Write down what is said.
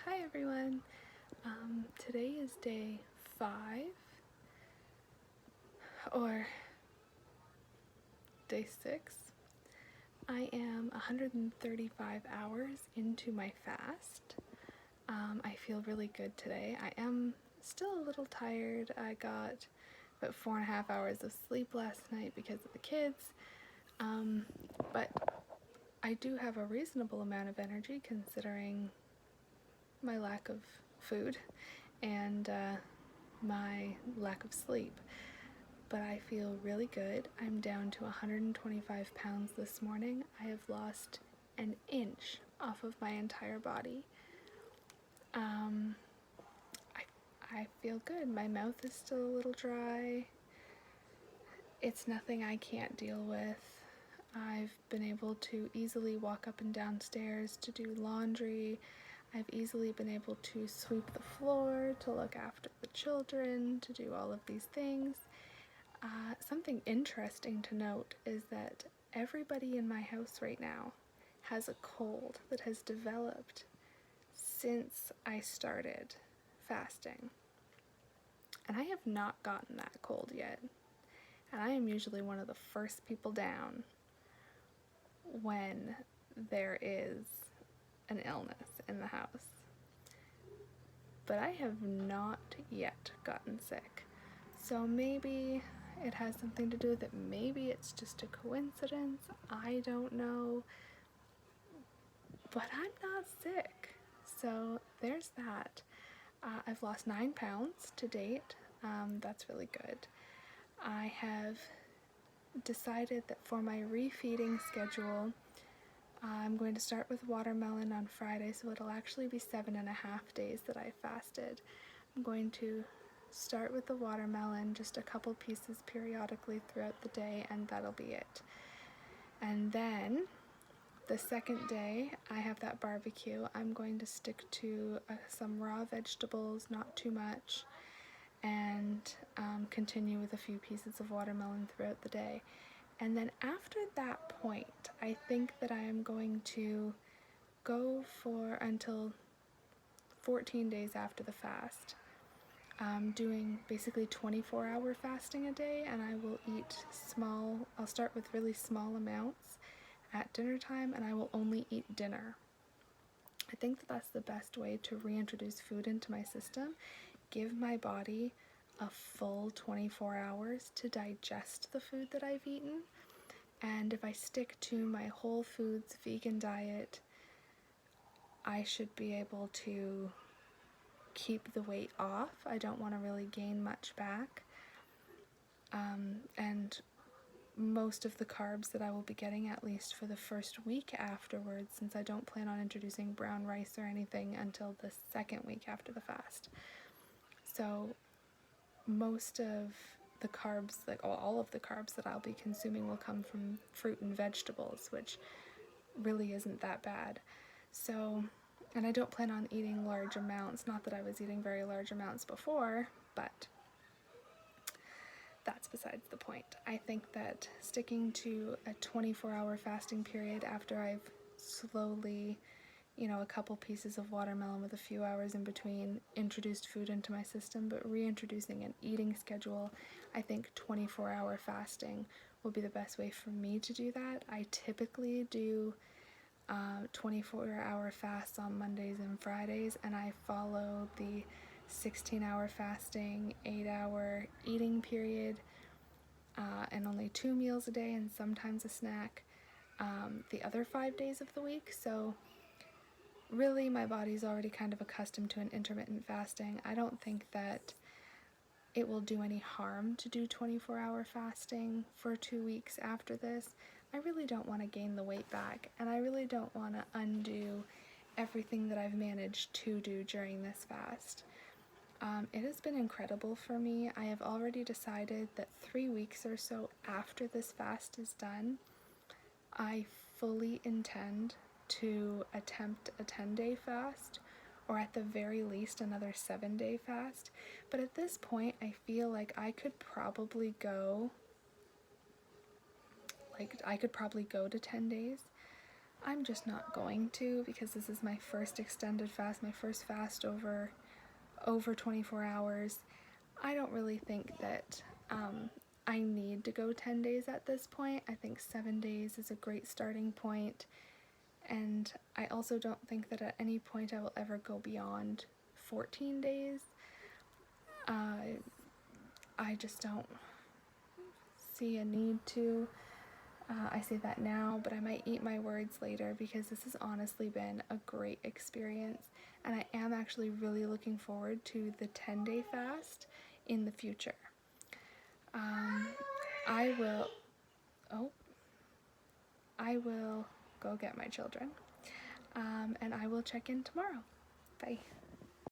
Hi everyone. Today is day 5 or day 6. I am 135 hours into my fast. I feel really good today. I am still a little tired. I got about 4.5 hours of sleep last night because of the kids, but I do have a reasonable amount of energy considering my lack of food and my lack of sleep. But I feel really good. I'm down to 125 pounds this morning. I have lost an inch off of my entire body. I feel good. My mouth is still a little dry. It's nothing I can't deal with. I've been able to easily walk up and down stairs to do laundry. I've easily been able to sweep the floor, to look after the children, to do all of these things. Something interesting to note is that everybody in my house right now has a cold that has developed since I started fasting. And I have not gotten that cold yet. And I am usually one of the first people down when there is an illness in the house. But I have not yet gotten sick. So maybe it has something to do with it. Maybe it's just a coincidence. I don't know. But I'm not sick. So there's that. I've lost 9 pounds to date. That's really good. I have decided that for my refeeding schedule, I'm going to start with watermelon on Friday, so it'll actually be 7.5 days that I fasted. I'm going to start with the watermelon, just a couple pieces periodically throughout the day, and that'll be it. And then the second day I have that barbecue, I'm going to stick to some raw vegetables, not too much, and continue with a few pieces of watermelon throughout the day. And then after that point, I think that I am going to go for until 14 days after the fast, doing basically 24-hour fasting a day, and I will eat I'll start with really small amounts at dinner time, and I will only eat dinner. I think that that's the best way to reintroduce food into my system, give my body a full 24 hours to digest the food that I've eaten. And if I stick to my whole foods vegan diet, I should be able to keep the weight off. I don't want to really gain much back. And most of the carbs that I will be getting, at least for the first week afterwards, since I don't plan on introducing brown rice or anything until the second week after the fast. So most of the carbs, like all of the carbs that I'll be consuming, will come from fruit and vegetables, which really isn't that bad. So, and I don't plan on eating large amounts, not that I was eating very large amounts before, but that's besides the point. I think that sticking to a 24-hour fasting period after I've slowly, a couple pieces of watermelon with a few hours in between, introduced food into my system, but reintroducing an eating schedule, I think 24-hour fasting will be the best way for me to do that. I typically do 24-hour fasts on Mondays and Fridays, and I follow the 16-hour fasting, 8-hour eating period, and only 2 meals a day and sometimes a snack the other 5 days of the week. So really my body's already kind of accustomed to an intermittent fasting. I don't think that it will do any harm to do 24-hour fasting for 2 weeks after this. I really don't want to gain the weight back, and I really don't want to undo everything that I've managed to do during this fast. It has been incredible for me. I have already decided that 3 weeks or so after this fast is done, I fully intend to attempt a 10-day fast, or at the very least another 7-day fast. But at this point, I feel like I could probably go to 10 days. I'm just not going to, because this is my first extended fast, my first fast over 24 hours. I don't really think that I need to go 10 days at this point. I think 7 days is a great starting point, and I also don't think that at any point I will ever go beyond 14 days. I just don't see a need to. I say that now, but I might eat my words later, because this has honestly been a great experience, and I am actually really looking forward to the 10-day fast in the future. I will go get my children, and I will check in tomorrow. Bye.